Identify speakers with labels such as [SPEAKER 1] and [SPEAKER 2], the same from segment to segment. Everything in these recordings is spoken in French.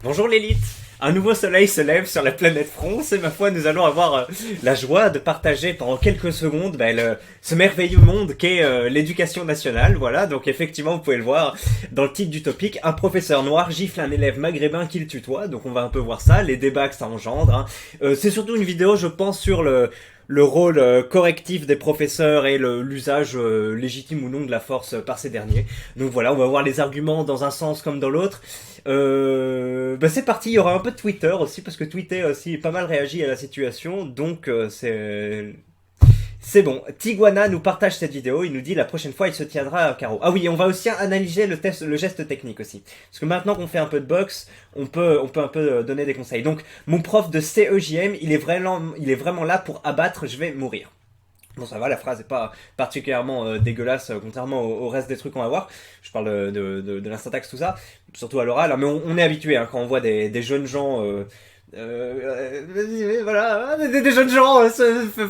[SPEAKER 1] Bonjour l'élite. Un nouveau soleil se lève sur la planète France et ma foi nous allons avoir la joie de partager pendant quelques secondes ce merveilleux monde qu'est l'éducation nationale. Voilà, donc effectivement vous pouvez le voir dans le titre du topic, un professeur noir gifle un élève maghrébin qui le tutoie, donc on va un peu voir ça, les débats que ça engendre. Hein. C'est surtout une vidéo je pense sur le rôle correctif des professeurs et l'usage légitime ou non de la force par ces derniers. Donc voilà, on va voir les arguments dans un sens comme dans l'autre. C'est parti, il y aura un peu de Twitter aussi, parce que Twitter aussi pas mal réagi à la situation, donc c'est bon. Tiguana nous partage cette vidéo, il nous dit la prochaine fois il se tiendra à carreau. Ah oui, on va aussi analyser le geste technique aussi. Parce que maintenant qu'on fait un peu de boxe, on peut un peu donner des conseils. Donc, mon prof de CEJM, il est vraiment là pour abattre, je vais mourir. Bon ça va, la phrase est pas particulièrement dégueulasse, contrairement au reste des trucs qu'on va voir. Je parle de la syntaxe, tout ça, surtout à l'oral, hein, mais on est habitué hein, quand on voit des jeunes gens... voilà, des jeunes gens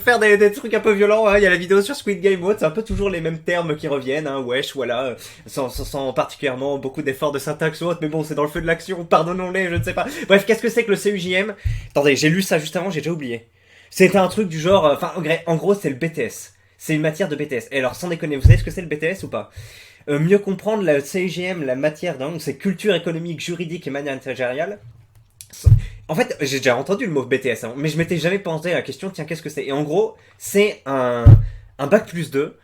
[SPEAKER 1] faire des trucs un peu violents. Hein. Il y a la vidéo sur Squid Game, c'est un peu toujours les mêmes termes qui reviennent. Hein. Wesh, voilà, sans particulièrement beaucoup d'efforts de syntaxe ou autre, mais bon, c'est dans le feu de l'action. Pardonnons-les, je ne sais pas. Bref, qu'est-ce que c'est que le CUJM? Attendez, j'ai lu ça juste avant, j'ai déjà oublié. C'était un truc du genre, en gros, c'est le BTS. C'est une matière de BTS. Et alors, sans déconner, vous savez ce que c'est le BTS ou pas? Mieux comprendre la CUJM, la matière d'un, c'est culture économique, juridique et managériale. En fait, j'ai déjà entendu le mot BTS, hein, mais je m'étais jamais pensé à la question, tiens, qu'est-ce que c'est? Et en gros, c'est un bac plus 2,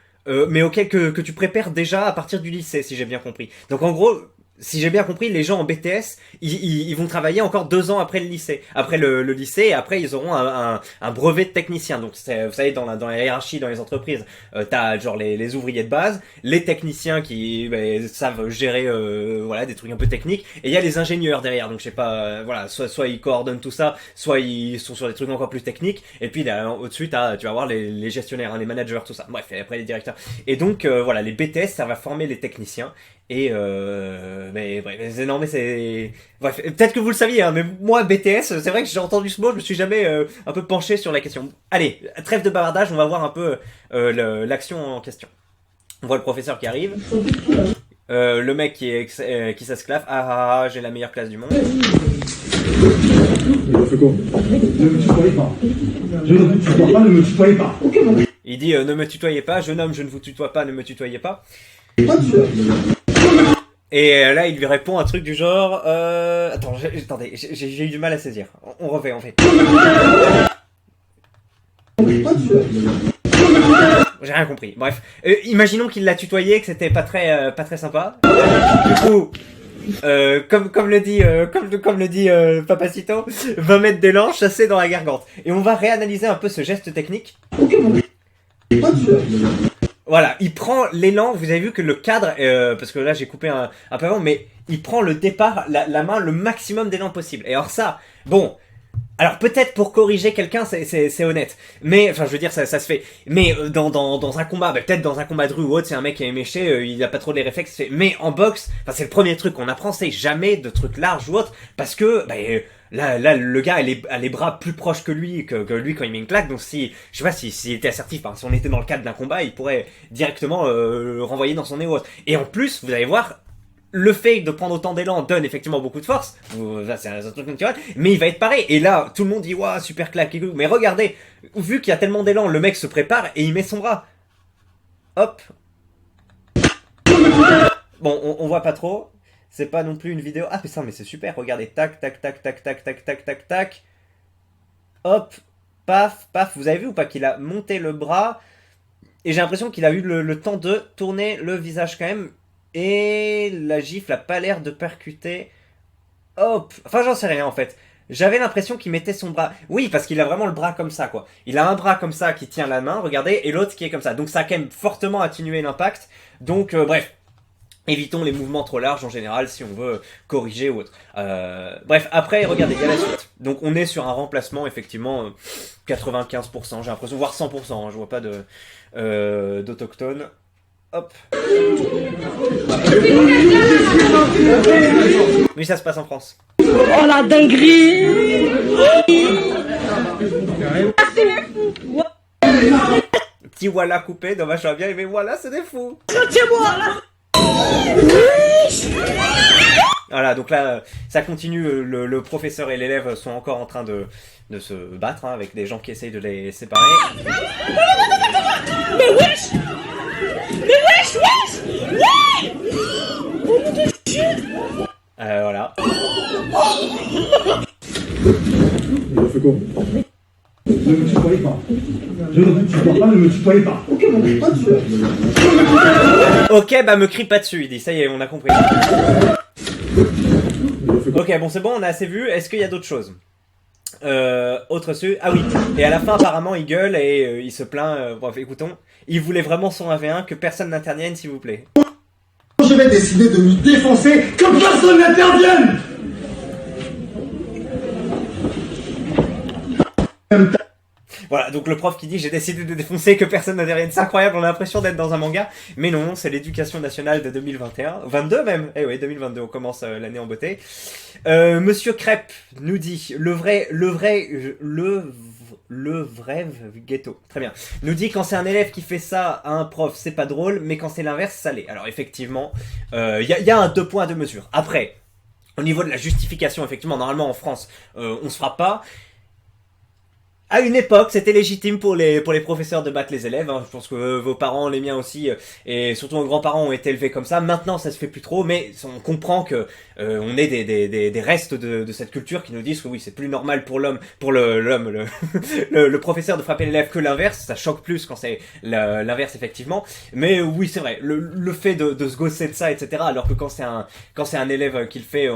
[SPEAKER 1] mais auquel que tu prépares déjà à partir du lycée, si j'ai bien compris. Donc en gros, si j'ai bien compris, les gens en BTS, ils vont travailler encore 2 ans après le lycée. Après le lycée, et après ils auront un brevet de technicien. Donc vous savez, dans la hiérarchie, dans les entreprises, t'as genre les ouvriers de base, les techniciens qui savent gérer voilà des trucs un peu techniques, et il y a les ingénieurs derrière. Donc je sais pas, voilà, soit ils coordonnent tout ça, soit ils sont sur des trucs encore plus techniques. Et puis là, au-dessus, tu vas voir les gestionnaires, hein, les managers, tout ça. Bref, et après les directeurs. Et donc voilà, les BTS, ça va former les techniciens. Et mais bref, c'est non mais c'est bref, peut-être que vous le saviez hein, mais moi BTS, c'est vrai que j'ai entendu ce mot, je me suis jamais un peu penché sur la question. Allez, trêve de bavardage, on va voir un peu l'action en question. On voit le professeur qui arrive. Le mec qui s'esclave. Ah, j'ai la meilleure classe du monde. Il dit ne me tutoyez pas, jeune homme, je ne vous tutoie pas, ne me tutoyez pas. Et là, il lui répond un truc du genre... attendez, j'ai eu du mal à saisir. On refait, on fait. J'ai rien compris. Bref, imaginons qu'il l'a tutoyé, que c'était pas très sympa. Du coup, comme le dit Papacito, 20 mètres d'élan chassé dans la gargante. Et on va réanalyser un peu ce geste technique. Voilà, il prend l'élan, vous avez vu que le cadre, parce que là j'ai coupé un peu avant, mais il prend le départ, la main, le maximum d'élan possible. Et alors ça, bon, alors peut-être pour corriger quelqu'un c'est honnête, mais enfin je veux dire ça se fait. Mais dans un combat, peut-être dans un combat de rue ou autre, c'est un mec qui est méché, il a pas trop les réflexes. Mais en boxe, enfin c'est le premier truc qu'on apprend, c'est jamais de trucs larges ou autre, parce que Là, le gars a les bras plus proches que lui quand il met une claque. Donc si, je sais pas s'il était assertif, si on était dans le cadre d'un combat, il pourrait directement renvoyer dans son nez ou autre. Et en plus, vous allez voir, le fait de prendre autant d'élan donne effectivement beaucoup de force. C'est un truc naturel, mais il va être pareil. Et là, tout le monde dit waouh, super claque. Mais regardez, vu qu'il y a tellement d'élan, le mec se prépare et il met son bras. Hop. Bon, on voit pas trop. C'est pas non plus une vidéo. Ah putain, mais c'est super, regardez. Tac, tac, tac, tac, tac, tac, tac, tac, tac. Hop, paf, paf. Vous avez vu ou pas qu'il a monté le bras? Et j'ai l'impression qu'il a eu le temps de tourner le visage quand même. Et la gifle a pas l'air de percuter. Hop. Enfin, j'en sais rien en fait. J'avais l'impression qu'il mettait son bras. Oui, parce qu'il a vraiment le bras comme ça, quoi. Il a un bras comme ça qui tient la main, regardez, et l'autre qui est comme ça. Donc ça a quand même fortement atténué l'impact. Donc, bref. Évitons les mouvements trop larges en général si on veut corriger ou autre. Bref, après, regardez, il y a la suite. Donc on est sur un remplacement, effectivement, 95%, j'ai l'impression, voire 100%, hein, je vois pas d'autochtones. Hop. Oui, ça se passe en France.
[SPEAKER 2] Oh la dinguerie!
[SPEAKER 1] Petit voilà coupé, dommage, j'aurais bien aimé, voilà, c'est des fous.
[SPEAKER 2] Sortez-moi là!
[SPEAKER 1] Voilà, donc là, ça continue, le professeur et l'élève sont encore en train de se battre, hein, avec des gens qui essayent de les séparer.
[SPEAKER 2] Mais wesh! Mais wesh, wesh!
[SPEAKER 1] Voilà.
[SPEAKER 3] Il a fait quoi? Ne me tutoyez pas. Je ne vous tutoie pas, ne me tutoyez pas. Ok, bon, pas dessus.
[SPEAKER 1] Ok, bah me crie pas dessus, il dit, ça y est, on a compris. Ok, bon c'est bon, on a assez vu, est-ce qu'il y a d'autres choses? Autre su... Ah oui, et à la fin apparemment il gueule et il se plaint, bref écoutons, il voulait vraiment son 1v1, que personne n'intervienne s'il vous plaît.
[SPEAKER 3] Je vais décider de me défoncer, que personne n'intervienne.
[SPEAKER 1] Voilà, donc le prof qui dit j'ai décidé de défoncer, que personne n'intervienne, c'est incroyable, on a l'impression d'être dans un manga, mais non, c'est l'éducation nationale de 2021, 22 même, eh oui, 2022, on commence l'année en beauté. Monsieur Crêpe nous dit, le vrai ghetto, très bien, nous dit quand c'est un élève qui fait ça à un prof, c'est pas drôle, mais quand c'est l'inverse, ça l'est. Alors effectivement, y a un 2 points de mesure. Après, au niveau de la justification, effectivement, normalement en France, on se frappe pas. À une époque, c'était légitime pour les professeurs de battre les élèves. Hein. Je pense que vos parents, les miens aussi, et surtout vos grands-parents ont été élevés comme ça. Maintenant, ça se fait plus trop, mais on comprend que on est des restes de cette culture qui nous disent que oui, c'est plus normal pour le professeur de frapper l'élève que l'inverse. Ça choque plus quand c'est l'inverse effectivement. Mais oui, c'est vrai. Le fait de se gausser de ça, etc. Alors que quand c'est un élève qui le fait,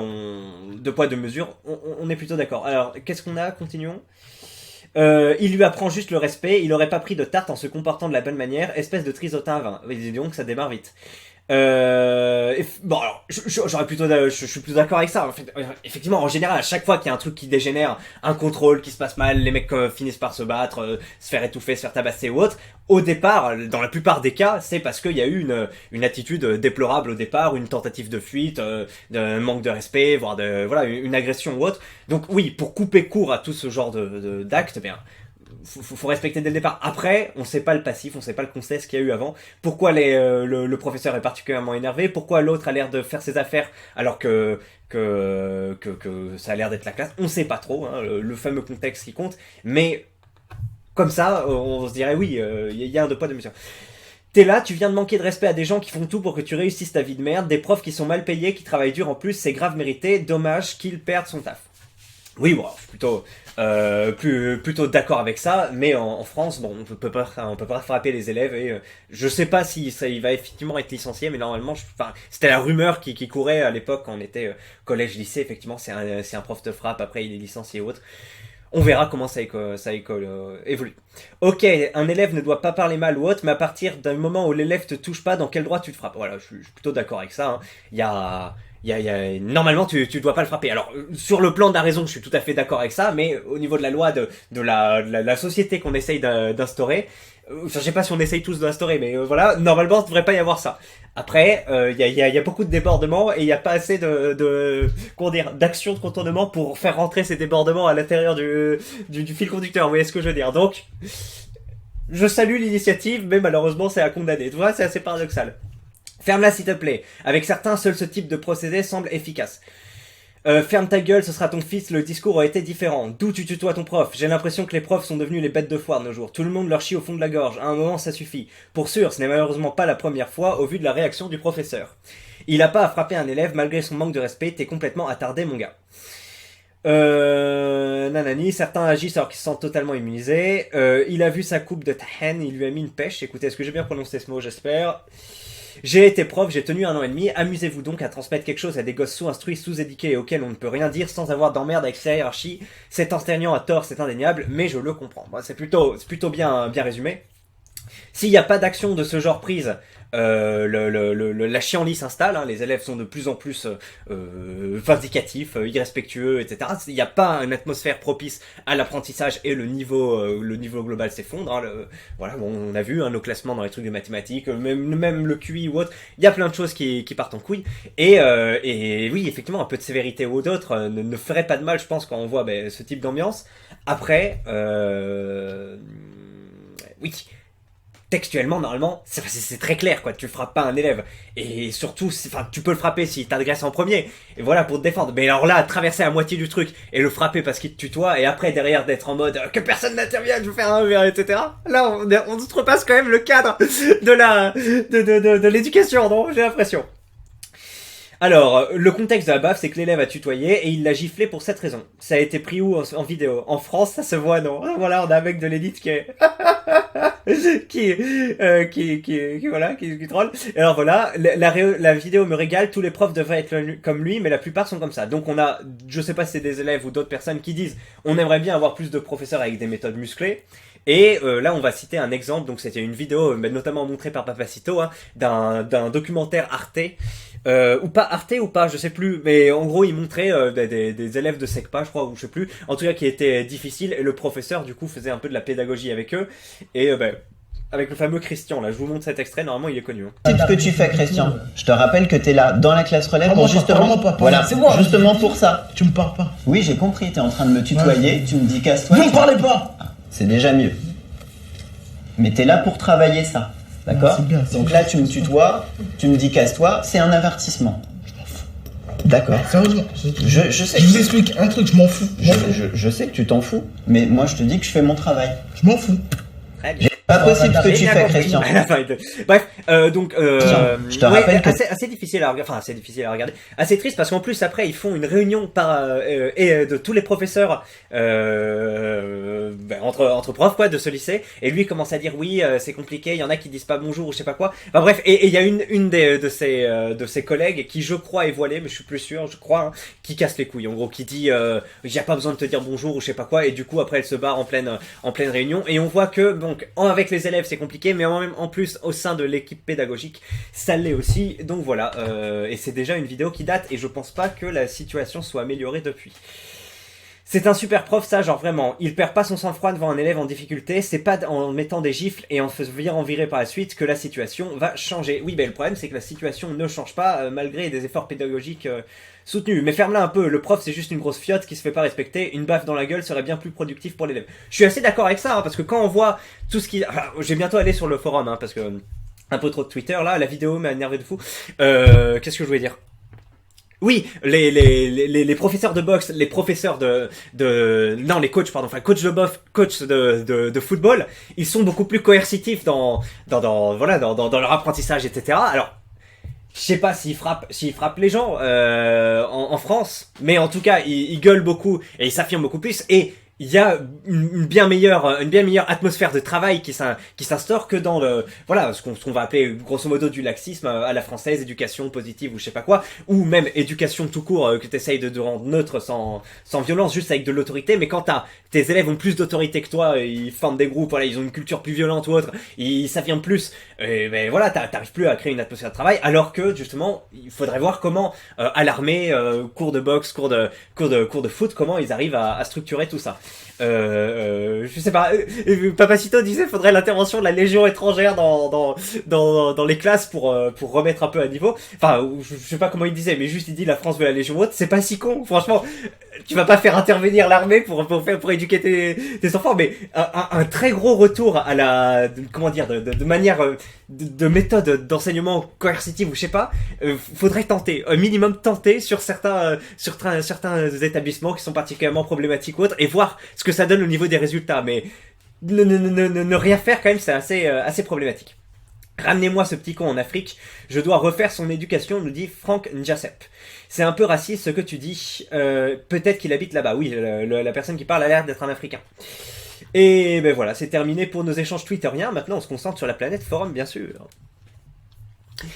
[SPEAKER 1] deux poids deux mesures, on est plutôt d'accord. Alors, qu'est-ce qu'on a? Continuons. Il lui apprend juste le respect, il aurait pas pris de tarte en se comportant de la bonne manière, espèce de trisotin à vin. Dis donc, ça démarre vite. Bon alors, je suis plus d'accord avec ça. En fait, effectivement, en général, à chaque fois qu'il y a un truc qui dégénère, un contrôle qui se passe mal, les mecs finissent par se battre, se faire étouffer, se faire tabasser ou autre. Au départ, dans la plupart des cas, c'est parce qu'il y a eu une attitude déplorable au départ, une tentative de fuite, d'un manque de respect, voire voilà, une agression ou autre. Donc oui, pour couper court à tout ce genre d'actes, bien. Faut respecter dès le départ. Après, on sait pas le passif, on sait pas le contexte qu'il y a eu avant. Pourquoi le professeur est particulièrement énervé? Pourquoi l'autre a l'air de faire ses affaires alors que ça a l'air d'être la classe? On sait pas trop, hein, le fameux contexte qui compte. Mais comme ça, on se dirait oui, il y a un deux poids deux mesures. T'es là, tu viens de manquer de respect à des gens qui font tout pour que tu réussisses ta vie de merde, des profs qui sont mal payés, qui travaillent dur en plus, c'est grave mérité. Dommage qu'ils perdent son taf. Oui, bon, je suis plutôt d'accord avec ça, mais en France, bon, on peut pas frapper les élèves et je sais pas si ça, il va effectivement être licencié, mais normalement, c'était la rumeur qui courait à l'époque quand on était collège-lycée. Effectivement, c'est un prof de frappe, après il est licencié ou autre. On verra comment ça évolue. Ok, un élève ne doit pas parler mal ou autre, mais à partir d'un moment où l'élève te touche pas, dans quel droit tu te frappes? Voilà, je suis plutôt d'accord avec ça. Hein. Normalement, tu dois pas le frapper. Alors, sur le plan de la raison, je suis tout à fait d'accord avec ça, mais au niveau de la loi de la société qu'on essaye d'instaurer, je sais pas si on essaye tous d'instaurer, mais voilà, normalement, il devrait pas y avoir ça. Après, il y a beaucoup de débordements et il y a pas assez d'actions de contournement pour faire rentrer ces débordements à l'intérieur du fil conducteur. Vous voyez ce que je veux dire? Donc, je salue l'initiative, mais malheureusement, c'est à condamner. Tu vois, c'est assez paradoxal. Ferme-la s'il te plaît. Avec certains, seul ce type de procédé semble efficace. Ferme ta gueule, ce sera ton fils, le discours aurait été différent. D'où tu tutoies ton prof? J'ai l'impression que les profs sont devenus les bêtes de foire de nos jours. Tout le monde leur chie au fond de la gorge. À un moment, ça suffit. Pour sûr, ce n'est malheureusement pas la première fois au vu de la réaction du professeur. Il a pas à frapper un élève malgré son manque de respect, t'es complètement attardé mon gars. Nanani, certains agissent alors qu'ils se sentent totalement immunisés. Il a vu sa coupe de tahen, il lui a mis une pêche. Écoutez, est-ce que j'ai bien prononcé ce mot? J'espère. J'ai été prof, j'ai tenu 1 an et demi, amusez-vous donc à transmettre quelque chose à des gosses sous-instruits, sous-éduqués et auxquels on ne peut rien dire sans avoir d'emmerde avec sa hiérarchie. C'est enseignant à tort, c'est indéniable, mais je le comprends. Bon, c'est plutôt bien résumé. S'il n'y a pas d'action de ce genre prise, la chienlit s'installe, hein, les élèves sont de plus en plus vindicatifs, irrespectueux, etc. Il n'y a pas une atmosphère propice à l'apprentissage et le niveau global s'effondre. Hein, voilà, bon, on a vu nos classements dans les trucs de mathématiques, même le QI ou autre, il y a plein de choses qui partent en couille. Et oui, effectivement, un peu de sévérité ou d'autres ne ferait pas de mal, je pense, quand on voit ce type d'ambiance. Après, oui. textuellement, normalement, c'est très clair, quoi. Tu frappes pas un élève. Et surtout, enfin, tu peux le frapper s'il t'agresse en premier. Et voilà, pour te défendre. Mais alors là, traverser la moitié du truc et le frapper parce qu'il te tutoie, et après, derrière, d'être en mode que personne n'intervienne, je vais faire un verre, etc. Là, on outrepasse quand même le cadre de l'éducation, non? J'ai l'impression. Alors, le contexte de la baffe, c'est que l'élève a tutoyé et il l'a giflé pour cette raison. Ça a été pris où en vidéo? En France, ça se voit, non? Voilà, on a un mec de l'élite qui est... qui troll. Et alors voilà, la vidéo me régale, tous les profs devraient être comme lui, mais la plupart sont comme ça. Donc on a, je sais pas si c'est des élèves ou d'autres personnes qui disent, on aimerait bien avoir plus de professeurs avec des méthodes musclées. Et là, on va citer un exemple. Donc, c'était une vidéo, notamment montrée par Papacito, hein, d'un documentaire Arte, ou pas Arte ou pas, je sais plus. Mais en gros, il montrait des élèves de SECPA, je crois, ou je sais plus. En tout cas, qui était difficile. Et le professeur, du coup, faisait un peu de la pédagogie avec eux. Et avec le fameux Christian, là, je vous montre cet extrait. Normalement, il est connu. Hein.
[SPEAKER 4] C'est ce que tu fais, Christian. Je te rappelle que t'es là, dans la classe relève, pour justement...
[SPEAKER 5] Voilà,
[SPEAKER 4] c'est moi. Justement pour ça.
[SPEAKER 5] Tu me parles pas.
[SPEAKER 4] Oui, j'ai compris. T'es en train de me tutoyer. Tu me dis casse-toi.
[SPEAKER 5] Vous me parlez pas.
[SPEAKER 4] C'est déjà mieux. Mais t'es là pour travailler ça, d'accord? Donc là, tu me tutoies, tu me dis casse-toi, c'est un avertissement.
[SPEAKER 5] Je m'en fous.
[SPEAKER 4] D'accord.
[SPEAKER 5] Sérieusement.
[SPEAKER 4] Je sais.
[SPEAKER 5] Je vous explique un truc, je m'en fous.
[SPEAKER 4] Je sais que tu t'en fous, mais moi je te dis que je fais mon travail.
[SPEAKER 5] Je m'en fous.
[SPEAKER 1] Très bien.
[SPEAKER 4] Pas possible ce que tu fais, Christian.
[SPEAKER 1] Bref, donc
[SPEAKER 4] je te rappelle que...
[SPEAKER 1] assez difficile à regarder, enfin assez difficile à regarder, assez triste parce qu'en plus après ils font une réunion de tous les professeurs entre profs quoi de ce lycée, et lui commence à dire oui c'est compliqué, il y en a qui disent pas bonjour ou je sais pas quoi. Enfin bref, et il y a une de ses collègues qui je crois est voilée, mais je suis plus sûr, je crois, hein, qui casse les couilles en gros, qui dit il y a pas besoin de te dire bonjour ou je sais pas quoi, et du coup après elle se barre en pleine réunion, et on voit que donc avec les élèves c'est compliqué, mais en plus au sein de l'équipe pédagogique ça l'est aussi, donc voilà, et c'est déjà une vidéo qui date et je pense pas que la situation soit améliorée depuis. C'est un super prof ça, genre vraiment, il perd pas son sang-froid devant un élève en difficulté, c'est pas en mettant des gifles et en se faisant virer par la suite que la situation va changer. Oui, mais le problème c'est que la situation ne change pas malgré des efforts pédagogiques soutenus. Mais ferme-la un peu, le prof c'est juste une grosse fiotte qui se fait pas respecter, une baffe dans la gueule serait bien plus productif pour l'élève. Je suis assez d'accord avec ça, hein, parce que quand on voit tout ce qui... Enfin, je vais bientôt aller sur le forum, hein, parce que un peu trop de Twitter là, la vidéo m'a énervé de fou. Qu'est-ce que je voulais dire ? Oui, les professeurs de boxe, les professeurs non, les coachs, pardon, enfin, coach de boxe, coach de football, ils sont beaucoup plus coercitifs dans leur apprentissage, etc. Alors, je sais pas s'ils frappent les gens, en France, mais en tout cas, ils gueulent beaucoup et ils s'affirment beaucoup plus, et il y a une bien meilleure atmosphère de travail qui s'instaure que dans ce qu'on va appeler grosso modo du laxisme à la française, éducation positive ou je sais pas quoi, ou même éducation tout court que t'essayes de rendre neutre sans violence, juste avec de l'autorité. Mais quand tes élèves ont plus d'autorité que toi, ils forment des groupes, voilà, ils ont une culture plus violente ou autre, ils s'affirment plus, mais voilà, t'arrives plus à créer une atmosphère de travail, alors que justement il faudrait voir comment à l'armée, cours de boxe, cours de foot, comment ils arrivent à structurer tout ça. Je sais pas, Papacito disait faudrait l'intervention de la Légion étrangère dans les classes pour remettre un peu à niveau. Enfin, je sais pas comment il disait, mais juste il dit la France veut la Légion haute, c'est pas si con, franchement. Tu vas pas faire intervenir l'armée pour éduquer tes enfants, mais un très gros retour à la, comment dire, de manière, de méthode d'enseignement coercitive ou je sais pas, faudrait tenter, un minimum tenter sur certains établissements qui sont particulièrement problématiques ou autres, et voir ce que ça donne au niveau des résultats, mais ne rien faire quand même, c'est assez problématique. Ramenez-moi ce petit con en Afrique, je dois refaire son éducation, nous dit Franck Njasep. C'est un peu raciste ce que tu dis, peut-être qu'il habite là-bas, oui, la personne qui parle a l'air d'être un Africain. Et ben voilà, c'est terminé pour nos échanges twitteriens, maintenant on se concentre sur la planète forum bien sûr.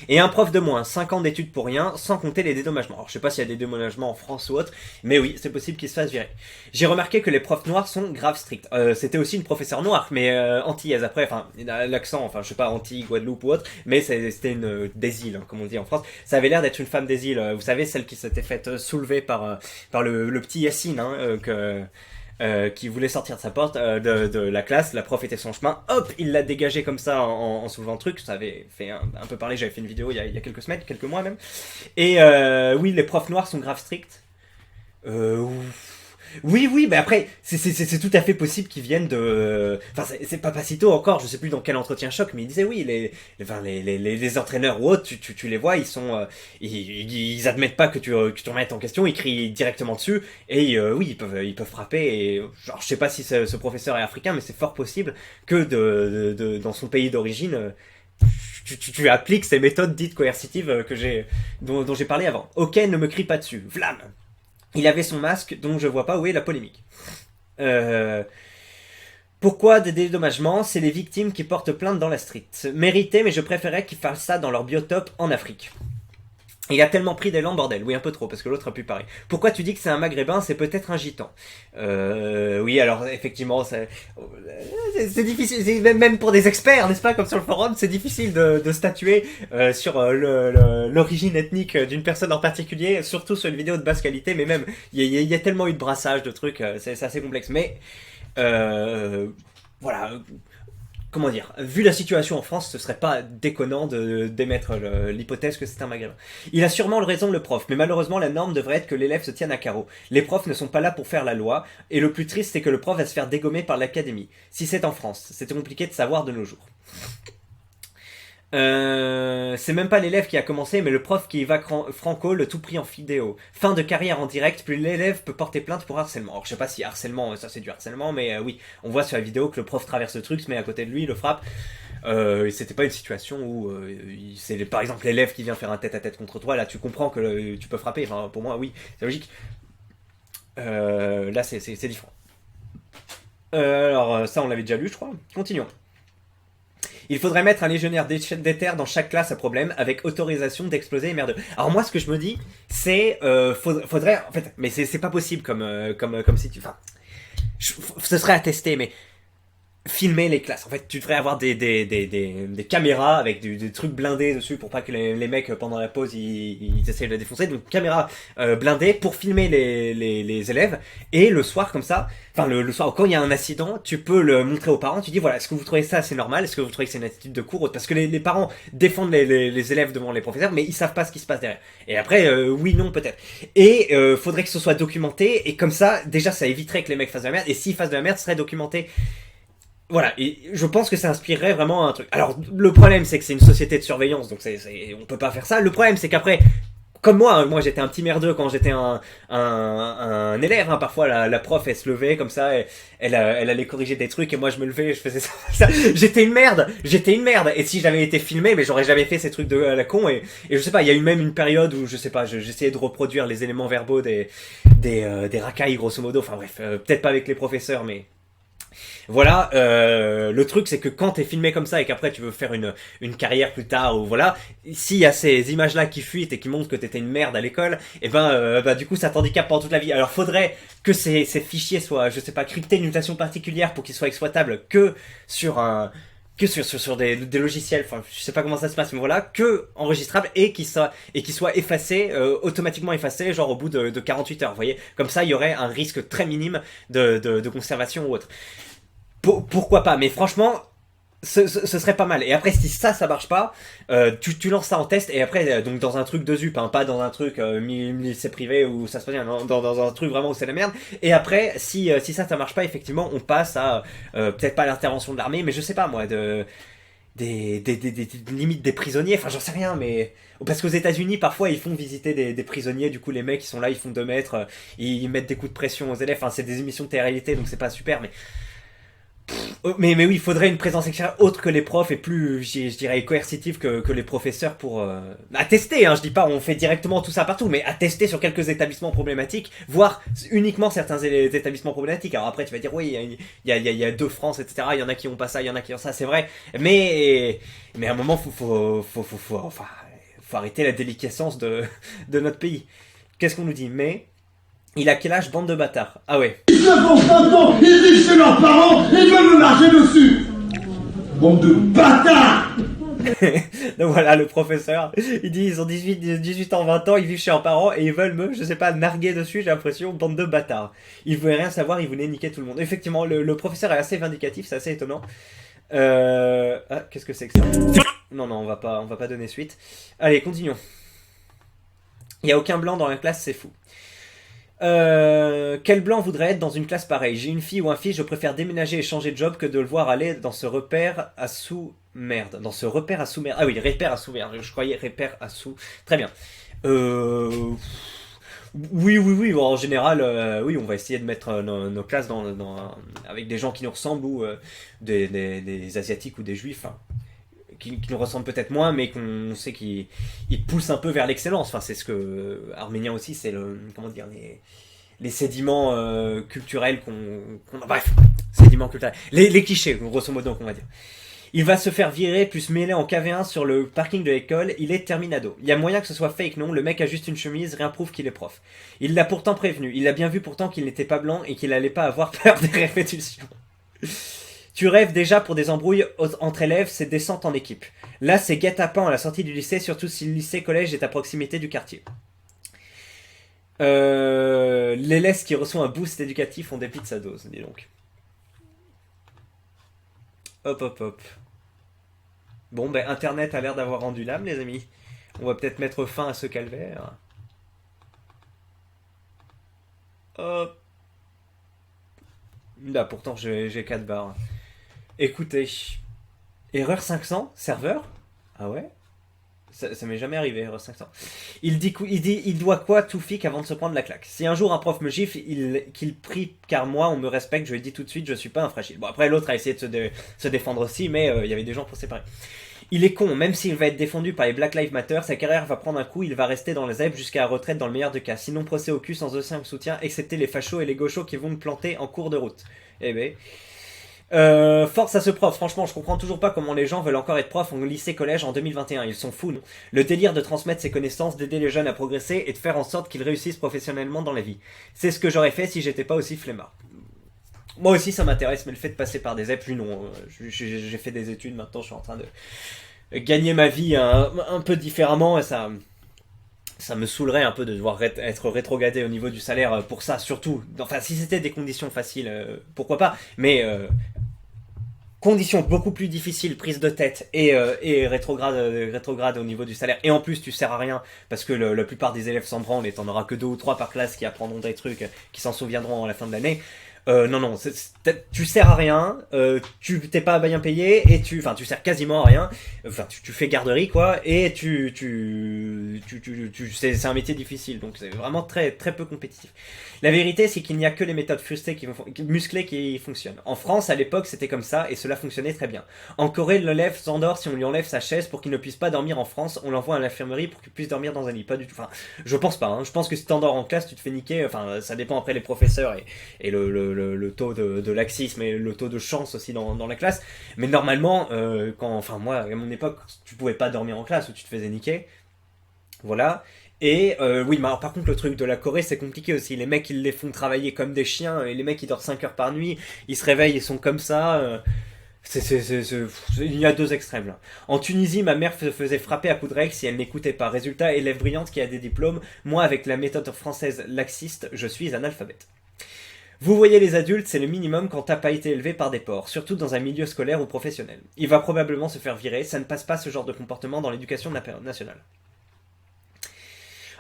[SPEAKER 1] Et un prof de moins, 5 ans d'études pour rien, sans compter les dédommagements. Alors je sais pas s'il y a des dédommagements en France ou autre, mais oui, c'est possible qu'il se fasse virer. J'ai remarqué que les profs noirs sont grave stricts. C'était aussi une professeure noire, mais antillaise après, enfin, l'accent, enfin je sais pas, Antilles, Guadeloupe ou autre, mais c'était une des îles, hein, comme on dit en France. Ça avait l'air d'être une femme des îles, vous savez, celle qui s'était faite soulever par le petit Yassine, hein, qui voulait sortir de sa porte de la classe, la prof était sur son chemin, hop, il l'a dégagé comme ça en soulevant le truc, ça avait fait un peu parler, j'avais fait une vidéo il y a quelques semaines, quelques mois même, et oui, les profs noirs sont grave stricts, Oui, oui, mais après, c'est tout à fait possible qu'ils viennent de... Enfin, c'est pas Papacito encore, je sais plus dans quel entretien choc, mais il disait oui, les entraîneurs ou autres, tu les vois, ils sont... ils admettent pas que tu remettes en question, ils crient directement dessus, et oui, ils peuvent frapper, et genre, je sais pas si ce professeur est africain, mais c'est fort possible que dans son pays d'origine... tu appliques ces méthodes dites coercitives dont j'ai parlé avant. Ok, ne me crie pas dessus. Vlam. Il avait son masque, donc je vois pas où est la polémique. Pourquoi des dédommagements? C'est les victimes qui portent plainte dans la street. Mérité, mais je préférais qu'ils fassent ça dans leur biotope en Afrique. Il a tellement pris d'élan, bordel. Oui, un peu trop, parce que l'autre a pu parler. Pourquoi tu dis que c'est un maghrébin? C'est peut-être un gitan. Oui, alors, effectivement, c'est difficile. Même pour des experts, n'est-ce pas? Comme sur le forum, c'est difficile de statuer sur l'origine ethnique d'une personne en particulier, surtout sur une vidéo de basse qualité, mais même, il y a tellement eu de brassage de trucs, c'est assez complexe. Mais, voilà... Comment dire, vu la situation en France, ce serait pas déconnant d'émettre l'hypothèse que c'est un maghrébin. Il a sûrement raison le prof, mais malheureusement la norme devrait être que l'élève se tienne à carreau. Les profs ne sont pas là pour faire la loi, et le plus triste c'est que le prof va se faire dégommer par l'académie. Si c'est en France, c'est compliqué de savoir de nos jours. C'est même pas l'élève qui a commencé, mais le prof qui va franco, le tout pris en vidéo. Fin de carrière en direct, plus l'élève peut porter plainte pour harcèlement. Alors je sais pas si harcèlement, ça c'est du harcèlement, mais oui, on voit sur la vidéo que le prof traverse le truc, se met à côté de lui, le frappe. C'était pas une situation où c'est par exemple l'élève qui vient faire un tête-à-tête contre toi, là tu comprends que tu peux frapper, enfin pour moi oui, c'est logique. Là c'est différent. Alors ça on l'avait déjà lu je crois, continuons. Il faudrait mettre un légionnaire d'éther dans chaque classe à problème, avec autorisation d'exploser les merdeux. Alors moi, ce que je me dis, c'est... faudrait... En fait, mais c'est pas possible comme si tu... Enfin... ce serait à tester, mais... Filmer les classes. En fait, tu devrais avoir des caméras avec des trucs blindés dessus pour pas que les mecs, pendant la pause, ils essayent de la défoncer. Donc, caméra blindée pour filmer les élèves. Et le soir, comme ça, enfin, le soir, quand il y a un incident, tu peux le montrer aux parents. Tu dis, voilà, est-ce que vous trouvez ça assez normal? Est-ce que vous trouvez que c'est une attitude de cours? Parce que les parents défendent les élèves devant les professeurs, mais ils savent pas ce qui se passe derrière. Et après, oui, non, peut-être. Et faudrait que ce soit documenté. Et comme ça, déjà, ça éviterait que les mecs fassent de la merde. Et s'ils fassent de la merde, ce serait documenté. Voilà, et je pense que ça inspirerait vraiment un truc. Alors, le problème, c'est que c'est une société de surveillance, donc on peut pas faire ça. Le problème, c'est qu'après, comme moi j'étais un petit merdeux quand j'étais un élève, hein, parfois la prof, elle se levait comme ça, elle allait corriger des trucs, et moi je me levais, je faisais ça. J'étais une merde, et si j'avais été filmé, mais j'aurais jamais fait ces trucs à la con, et je sais pas, il y a eu même une période où, je sais pas, j'essayais de reproduire les éléments verbaux des racailles, grosso modo, enfin bref, peut-être pas avec les professeurs, mais... Voilà, le truc c'est que quand t'es filmé comme ça et qu'après tu veux faire une carrière plus tard ou voilà, s'il y a ces images là qui fuitent et qui montrent que t'étais une merde à l'école, et du coup ça t'handicape pendant toute la vie. Alors faudrait que ces fichiers soient, je sais pas, cryptés d'une façon particulière pour qu'ils soient exploitables que sur des logiciels, enfin je sais pas comment ça se passe, mais voilà, que enregistrables et qui soient effacés, automatiquement effacés, genre au bout de 48 heures, vous voyez. Comme ça il y aurait un risque très minime de conservation ou autre. Pourquoi pas, mais franchement ce serait pas mal. Et après si ça marche pas, tu lances ça en test, et après donc dans un truc de ZUP, hein, pas dans un truc lycée privé où ça se passe bien, non, dans un truc vraiment où c'est la merde. Et après si ça marche pas, effectivement on passe à peut-être pas l'intervention de l'armée, mais je sais pas moi, limite des prisonniers, enfin j'en sais rien, mais parce qu'aux États-Unis parfois ils font visiter des prisonniers, du coup les mecs ils sont là, ils font 2 mètres, ils mettent des coups de pression aux élèves, enfin c'est des émissions de télé-réalité donc c'est pas super, mais oui, il faudrait une présence extérieure autre que les profs et plus, je dirais, coercitive que les professeurs pour attester, hein, je dis pas on fait directement tout ça partout, mais attester sur quelques établissements problématiques, voire uniquement certains établissements problématiques. Alors après tu vas dire oui, il y a 2 France, etc. Il y en a qui ont pas ça, il y en a qui ont ça, c'est vrai, mais à un moment faut arrêter la déliquescence de notre pays. Qu'est-ce qu'on nous dit? Mais il a quel âge, bande de bâtards? Ah ouais.
[SPEAKER 3] Ils ont 20 ans, ils vivent chez leurs parents, ils veulent me marcher dessus. Bande de bâtards.
[SPEAKER 1] Donc voilà, le professeur, il dit ils ont 18 ans, 20 ans, ils vivent chez leurs parents et ils veulent me, je sais pas, narguer dessus, j'ai l'impression, bande de bâtards. Ils voulaient rien savoir, ils voulaient niquer tout le monde. Effectivement, le professeur est assez vindicatif, c'est assez étonnant. Ah, qu'est-ce que c'est que ça? Non, on va pas donner suite. Allez, continuons. Il y a aucun blanc dans la classe, c'est fou. Quel blanc voudrait être dans une classe pareille? J'ai une fille ou un fils, je préfère déménager et changer de job que de le voir aller dans ce repère à sous-merde. Dans ce repère à sous-merde. Ah oui, repère à sous-merde. Je croyais repère à sous. Très bien. Oui. Bon, en général, oui, on va essayer de mettre nos classes avec des gens qui nous ressemblent ou des Asiatiques ou des Juifs. Hein, qui nous ressemblent peut-être moins, mais qu'on sait qu'ils poussent un peu vers l'excellence. Enfin, c'est ce que Arménien aussi, c'est comment dire, les sédiments culturels bref, sédiments culturels, les clichés, grosso modo, qu'on va dire. Il va se faire virer puis se mêler en KV1 sur le parking de l'école, il est terminado. Il y a moyen que ce soit fake, non? Le mec a juste une chemise, rien prouve qu'il est prof. Il l'a pourtant prévenu, il a bien vu pourtant qu'il n'était pas blanc et qu'il allait pas avoir peur des répétitions. Tu rêves déjà pour des embrouilles entre élèves, c'est descente en équipe. Là, c'est guet-apens à la sortie du lycée, surtout si le lycée-collège est à proximité du quartier. L'élève qui reçoit un boost éducatif, on dépite sa dose, dis donc. Hop. Bon, ben, Internet a l'air d'avoir rendu l'âme, les amis. On va peut-être mettre fin à ce calvaire. Hop. Là, pourtant, j'ai 4 barres. Écoutez. Erreur 500? Serveur? Ah ouais? Ça m'est jamais arrivé, Erreur 500. Il doit quoi, Toufik, avant de se prendre la claque? Si un jour un prof me gifle, qu'il prie car moi, on me respecte, je lui dis tout de suite, je suis pas un fragile. Bon, après, l'autre a essayé de se défendre aussi, mais il y avait des gens pour séparer. Il est con, même s'il va être défendu par les Black Lives Matter, sa carrière va prendre un coup, il va rester dans les ZEP jusqu'à la retraite dans le meilleur des cas. Sinon, procès au cul sans aucun soutien, excepté les fachos et les gauchos qui vont me planter en cours de route. Eh ben... force à ce prof, franchement je comprends toujours pas comment les gens veulent encore être profs en lycée-collège en 2021, ils sont fous non? Le délire de transmettre ses connaissances, d'aider les jeunes à progresser et de faire en sorte qu'ils réussissent professionnellement dans la vie. C'est ce que j'aurais fait si j'étais pas aussi flemmard. Moi aussi ça m'intéresse, mais le fait de passer par des ZEP, lui non. J'ai fait des études, maintenant je suis en train de gagner ma vie un peu différemment et ça me saoulerait un peu de devoir être rétrogradé au niveau du salaire pour ça, surtout. Enfin, si c'était des conditions faciles, pourquoi pas, mais conditions beaucoup plus difficiles, prise de tête et rétrograde au niveau du salaire. Et en plus, tu sers à rien parce que la plupart des élèves s'en branlent et t'en auras que 2 ou 3 par classe qui apprendront des trucs, qui s'en souviendront à la fin de l'année. Non, tu sers à rien, tu t'es pas bien payé et tu sers quasiment à rien. Enfin, tu fais garderie quoi, et c'est un métier difficile, donc c'est vraiment très très peu compétitif. La vérité, c'est qu'il n'y a que les méthodes musclées qui fonctionnent. En France, à l'époque, c'était comme ça et cela fonctionnait très bien. En Corée, l'élève s'endort si on lui enlève sa chaise pour qu'il ne puisse pas dormir en France. On l'envoie à l'infirmerie pour qu'il puisse dormir dans un lit. Pas du tout. Enfin, je pense pas. Hein. Je pense que si t'endors en classe, tu te fais niquer. Enfin, ça dépend après les professeurs et le taux de laxisme et le taux de chance aussi dans la classe. Mais normalement, moi, à mon époque, tu pouvais pas dormir en classe ou tu te faisais niquer. Voilà. Et oui, mais alors par contre le truc de la Corée c'est compliqué aussi, les mecs ils les font travailler comme des chiens, et les mecs ils dorment 5 heures par nuit, ils se réveillent, ils sont comme ça, il y a 2 extrêmes là. En Tunisie ma mère se faisait frapper à coups de règle si elle n'écoutait pas, résultat élève brillante qui a des diplômes, moi avec la méthode française laxiste je suis analphabète. Vous voyez les adultes, c'est le minimum quand t'as pas été élevé par des porcs, surtout dans un milieu scolaire ou professionnel. Il va probablement se faire virer, ça ne passe pas ce genre de comportement dans l'éducation nationale.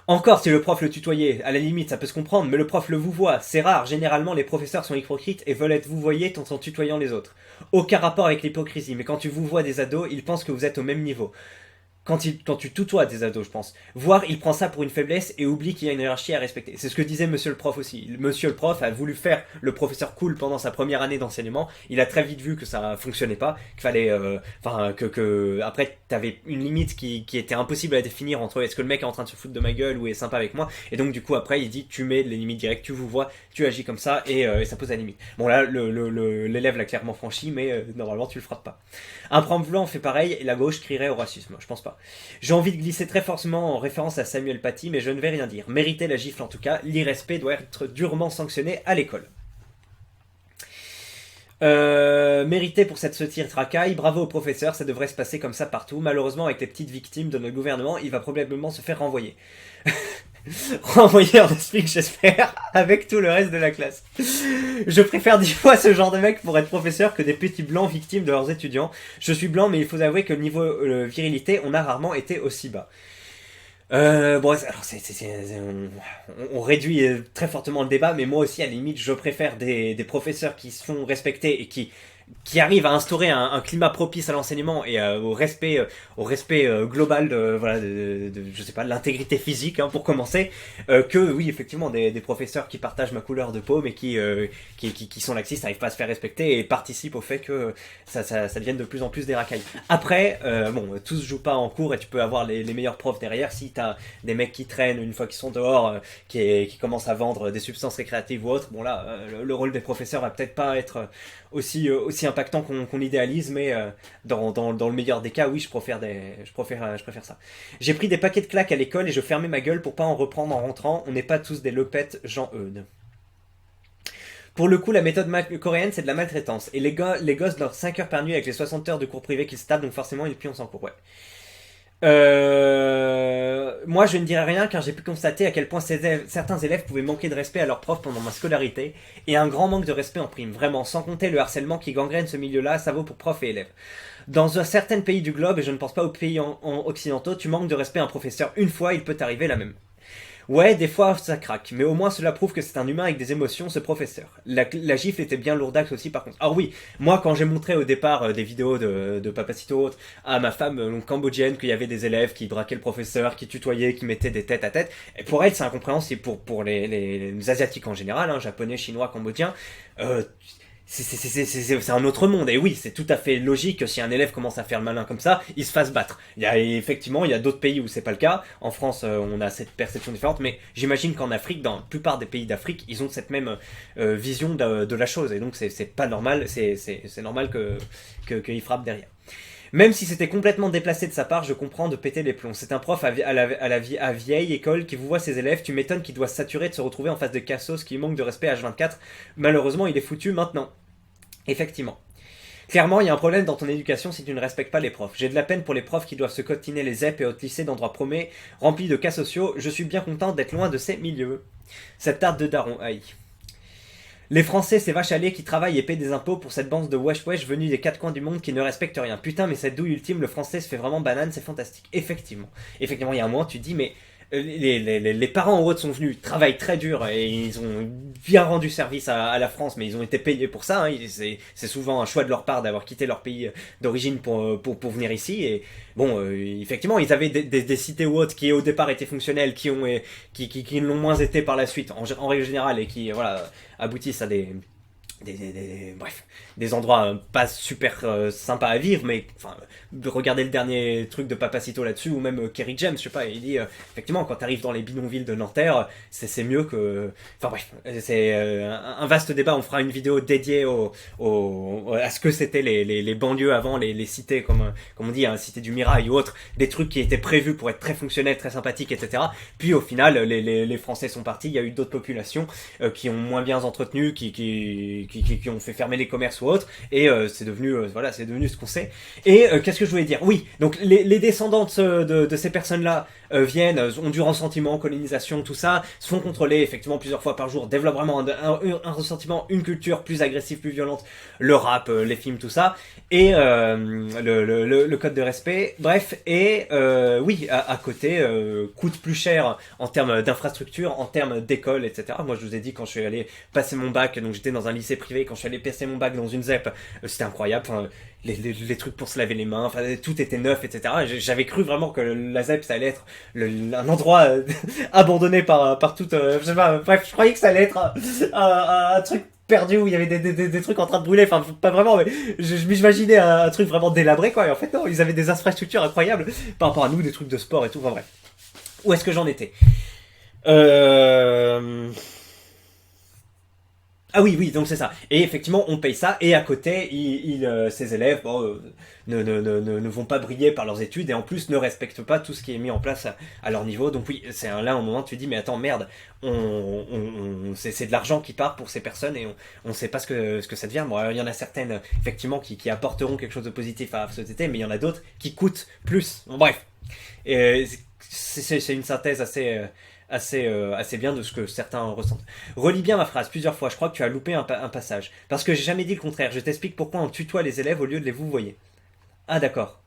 [SPEAKER 1] Encore si le prof le tutoyait, à la limite ça peut se comprendre, mais le prof le vouvoie, c'est rare, généralement les professeurs sont hypocrites et veulent être vouvoyés tout en tutoyant les autres. Aucun rapport avec l'hypocrisie, mais quand tu vouvoies des ados, ils pensent que vous êtes au même niveau. Quand tu tutoies des ados, je pense. Voire, il prend ça pour une faiblesse et oublie qu'il y a une hiérarchie à respecter. C'est ce que disait monsieur le prof aussi. Monsieur le prof a voulu faire le professeur cool pendant sa première année d'enseignement. Il a très vite vu que ça fonctionnait pas, qu'il fallait, après, t'avais une limite qui était impossible à définir entre est-ce que le mec est en train de se foutre de ma gueule ou est sympa avec moi. Et donc, du coup, après, il dit, tu mets les limites directes, tu vous vois, tu agis comme ça et ça pose la limite. Bon, là, l'élève l'a clairement franchi, mais normalement, tu le frappes pas. Un prof blanc fait pareil et la gauche crierait au racisme. Je pense pas. J'ai envie de glisser très forcément en référence à Samuel Paty, mais je ne vais rien dire. Mériter la gifle en tout cas, l'irrespect doit être durement sanctionné à l'école. Mérité pour cette satire tracaille, bravo au professeur, ça devrait se passer comme ça partout. Malheureusement, avec les petites victimes de notre gouvernement, il va probablement se faire renvoyer. Renvoyer en esprit, j'espère, avec tout le reste de la classe. Je préfère 10 fois ce genre de mec pour être professeur que des petits blancs victimes de leurs étudiants. Je suis blanc, mais il faut avouer que le niveau virilité, on a rarement été aussi bas. Bon, alors on réduit très fortement le débat, mais moi aussi, à la limite, je préfère des professeurs qui se font respecter et qui arrivent à instaurer un climat propice à l'enseignement et au respect global de, voilà, je sais pas, de l'intégrité physique, hein, pour commencer, que oui, effectivement, des professeurs qui partagent ma couleur de peau, mais qui sont laxistes, n'arrivent pas à se faire respecter et participent au fait que ça devienne de plus en plus des racailles. Après, bon, tout se joue pas en cours et tu peux avoir les meilleurs profs derrière. Si t'as des mecs qui traînent une fois qu'ils sont dehors, qui commencent à vendre des substances récréatives ou autres, bon là, le rôle des professeurs va peut-être pas être aussi impactant qu'on idéalise, mais dans le meilleur des cas, oui, je préfère ça. J'ai pris des paquets de claques à l'école et je fermais ma gueule pour pas en reprendre en rentrant. On n'est pas tous des lopettes, Jean-Eudes. Pour le coup, la méthode coréenne, c'est de la maltraitance. Et les gosses leur 5 heures par nuit avec les 60 heures de cours privés qu'ils se tapent, donc forcément, ils pioncent en cours, ouais. Moi, je ne dirais rien car j'ai pu constater à quel point certains élèves pouvaient manquer de respect à leurs profs pendant ma scolarité, et un grand manque de respect en prime, vraiment, sans compter le harcèlement qui gangrène ce milieu-là, ça vaut pour profs et élèves. Dans un certain pays du globe, et je ne pense pas aux pays en occidentaux, tu manques de respect à un professeur une fois, il peut t'arriver la même. Ouais, des fois ça craque, mais au moins cela prouve que c'est un humain avec des émotions, ce professeur. La gifle était bien lourdax aussi par contre. Alors oui, moi quand j'ai montré au départ des vidéos de Papacito à ma femme cambodgienne qu'il y avait des élèves qui braquaient le professeur, qui tutoyaient, qui mettaient des têtes à tête, et pour elle c'est incompréhensible, pour les asiatiques en général, hein, japonais, chinois, cambodgiens, c'est un autre monde, et oui, c'est tout à fait logique que si un élève commence à faire le malin comme ça, il se fasse battre. Effectivement, il y a d'autres pays où c'est pas le cas. En France, on a cette perception différente, mais j'imagine qu'en Afrique, dans la plupart des pays d'Afrique, ils ont cette même vision de la chose, et donc c'est pas normal, c'est normal qu'il frappe derrière. Même si c'était complètement déplacé de sa part, je comprends de péter les plombs. C'est un prof à vieille école qui vous voit ses élèves, tu m'étonnes qu'il doit se saturer de se retrouver en face de cassos qui manque de respect H24. Malheureusement, il est foutu maintenant. Effectivement. Clairement, il y a un problème dans ton éducation si tu ne respectes pas les profs. J'ai de la peine pour les profs qui doivent se cotiner les ZEP et autres lycées d'endroits promets, remplis de cas sociaux. Je suis bien content d'être loin de ces milieux. Cette tarte de daron, aïe. Les Français, ces vaches à lait qui travaillent et paient des impôts pour cette bande de wesh wesh venus des quatre coins du monde qui ne respectent rien. Putain, mais cette douille ultime, le français se fait vraiment banane, c'est fantastique. Effectivement. Effectivement, il y a un moment, tu te dis, mais les parents en haut sont venus, travaillent très dur et ils ont bien rendu service à la France, mais ils ont été payés pour ça. Hein. C'est souvent un choix de leur part d'avoir quitté leur pays d'origine pour venir ici. Et bon, effectivement, ils avaient des cités ou autres qui au départ étaient fonctionnelles, qui l'ont moins été par la suite, en règle générale, et qui voilà aboutissent à bref, des endroits pas super sympas à vivre, mais enfin, regardez le dernier truc de Papacito là-dessus, ou même Kerry James, je sais pas, il dit effectivement quand t'arrives dans les bidonvilles de Nanterre, c'est mieux que, enfin bref, c'est un vaste débat. On fera une vidéo dédiée à ce que c'était les banlieues avant, les cités comme on dit, hein, cité du Mirail ou autre, des trucs qui étaient prévus pour être très fonctionnels, très sympathiques, etc. Puis au final, les Français sont partis, il y a eu d'autres populations qui ont moins bien entretenu, qui ont fait fermer les commerces ou autres, et c'est devenu voilà, c'est devenu ce qu'on sait. Et qu'est-ce que je voulais dire? Oui, donc les descendants de ces personnes-là viennent, ont du ressentiment, colonisation, tout ça, se font contrôler effectivement plusieurs fois par jour, développent vraiment un ressentiment, une culture plus agressive, plus violente, le rap, les films, tout ça, et le code de respect, bref, et oui, à côté, coûte plus cher en termes d'infrastructure, en termes d'école, etc. Moi je vous ai dit, quand je suis allé passer mon bac, donc j'étais dans un lycée privé, quand je suis allé passer mon bac dans une ZEP, c'était incroyable, enfin, les trucs pour se laver les mains, enfin, tout était neuf, etc. J'avais cru vraiment que la ZEP ça allait être un endroit abandonné par toute, je sais pas, bref, je croyais que ça allait être un truc perdu où il y avait des trucs en train de brûler, enfin pas vraiment, mais je m'imaginais un truc vraiment délabré, quoi, et en fait non, ils avaient des infrastructures incroyables par rapport à nous, des trucs de sport et tout, enfin bref. Où est-ce que j'en étais? Ah oui, donc c'est ça. Et effectivement, on paye ça, et à côté, ces élèves ne vont pas briller par leurs études, et en plus ne respectent pas tout ce qui est mis en place à leur niveau. Donc oui, c'est là un moment, tu te dis, mais attends, merde, c'est de l'argent qui part pour ces personnes, et on sait pas ce que ça devient. Bon, alors, il y en a certaines, effectivement, qui apporteront quelque chose de positif à la société, mais il y en a d'autres qui coûtent plus. Bon, bref. Et c'est une synthèse assez bien de ce que certains ressentent. Relis bien ma phrase plusieurs fois, je crois que tu as loupé un passage. Parce que j'ai jamais dit le contraire, je t'explique pourquoi on tutoie les élèves au lieu de les vouvoyer. Ah d'accord.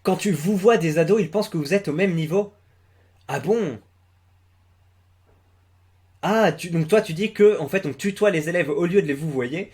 [SPEAKER 1] Quand tu vous vois des ados, ils pensent que vous êtes au même niveau. Ah bon? Ah, donc toi tu dis que en fait on tutoie les élèves au lieu de les vouvoyer,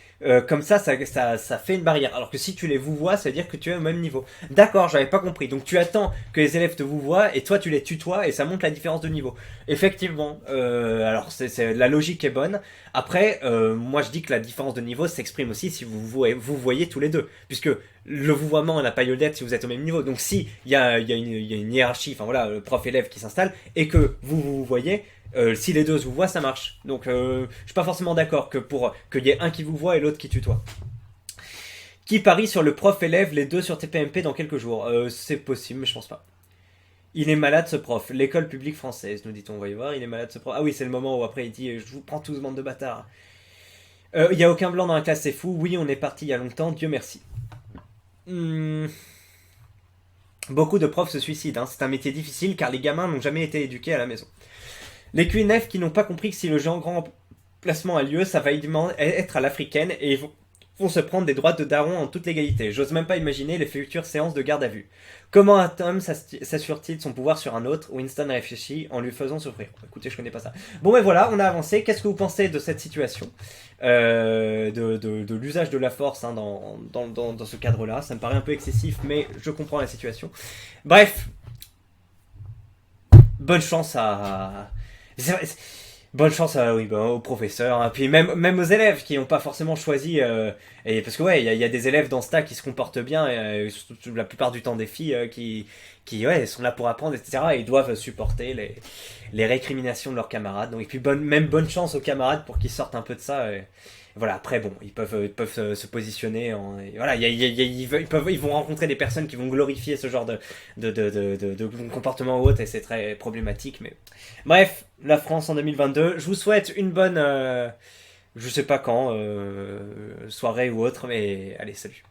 [SPEAKER 1] comme ça fait une barrière. Alors que si tu les vouvoies, ça veut dire que tu es au même niveau. D'accord, j'avais pas compris. Donc tu attends que les élèves te vouvoient et toi tu les tutoies et ça montre la différence de niveau. Effectivement, alors la logique est bonne. Après, moi je dis que la différence de niveau s'exprime aussi si vous voyez tous les deux, puisque le vouvoiement n'a pas lieu d'être si vous êtes au même niveau. Donc si il y a une hiérarchie, enfin voilà, le prof-élève qui s'installe et que vous voyez. Si les deux se vous voient, ça marche. Donc, je suis pas forcément d'accord que pour qu'il y ait un qui vous voit et l'autre qui tutoie. Qui parie sur le prof-élève, les deux sur TPMP dans quelques jours? C'est possible, mais je pense pas. Il est malade ce prof. L'école publique française, nous dit-on. On va y voir. Il est malade ce prof. Ah oui, c'est le moment où après il dit je vous prends tous bande de bâtards. Il y a aucun blanc dans la classe, c'est fou. Oui, on est parti il y a longtemps. Dieu merci. Beaucoup de profs se suicident. Hein. C'est un métier difficile car les gamins n'ont jamais été éduqués à la maison. Les QNF qui n'ont pas compris que si le jeu en grand placement a lieu, ça va être à l'africaine et ils vont se prendre des droits de daron en toute légalité. J'ose même pas imaginer les futures séances de garde à vue. Comment un homme s'assure-t-il de son pouvoir sur un autre? Winston réfléchit en lui faisant souffrir. Écoutez, je connais pas ça. Bon, mais voilà, on a avancé. Qu'est-ce que vous pensez de cette situation de l'usage de la force hein, dans ce cadre-là? Ça me paraît un peu excessif, mais je comprends la situation. Bref, bonne chance à... Bonne chance aux professeurs, hein. Puis même aux élèves qui n'ont pas forcément choisi. Et parce que ouais, il y a des élèves dans ce tas qui se comportent bien, la plupart du temps des filles qui sont là pour apprendre, etc. Et ils doivent supporter les récriminations de leurs camarades. Donc, et puis bonne chance aux camarades pour qu'ils sortent un peu de ça. Voilà, après bon, ils peuvent se positionner voilà, ils vont rencontrer des personnes qui vont glorifier ce genre de comportement ou autre et c'est très problématique, mais bref, la France en 2022, je vous souhaite une bonne je sais pas quand soirée ou autre, mais allez, salut.